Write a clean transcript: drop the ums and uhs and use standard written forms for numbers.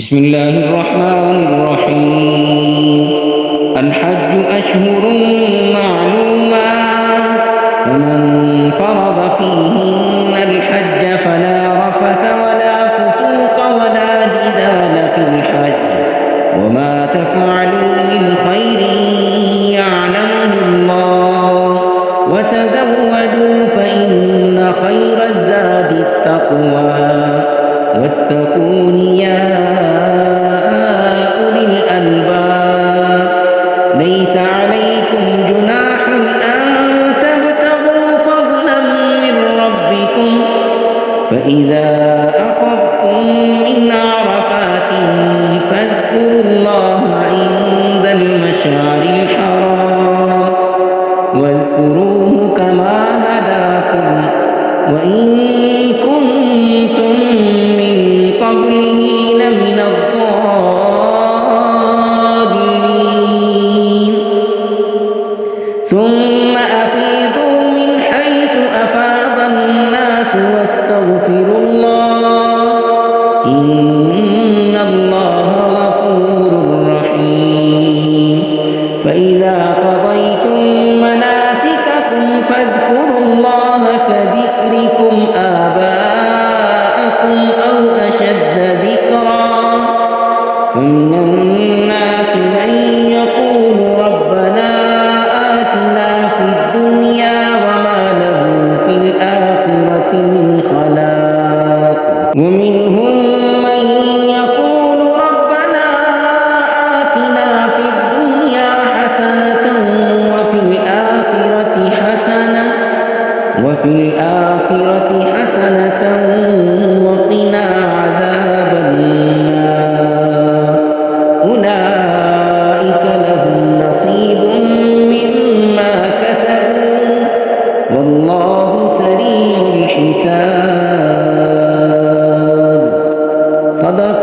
بسم الله الرحمن الرحيم. الحج أشهر معلومات، فمن فرض فيهن الحج فلا رفث ولا فسوق ولا جدال في الحج، وما تفعلوا من خير يعلمه الله، وتزودوا فإن خير الزاد التقوى، واتقون يا أولي الألباب. ليس عليكم جناح أن تبتغوا فضلا من ربكم، فإذا أفضتم من عرفات فاذكروا الله عند المشعر الحرام، واذكروه كما هداكم وإن كنتم من قبله لمن الضالين. ثم أفيضوا من حيث أفاض الناس واستغفروا الله، إن الله غفور رحيم. فإذا قضيتم مناسككم فاذكروا الله كذكركم آباءكم أو أشد ذكرا. فمن الناس من يقول ربنا آتنا في الدنيا وما له في الآخرة من خلاق، ومنهم من يقول ربنا آتنا في الدنيا حسنة وفي الآخرة حسنة وقنا عذاب النار. أولئك لهم نصيب مما كسبوا، والله سريع الحساب. صدق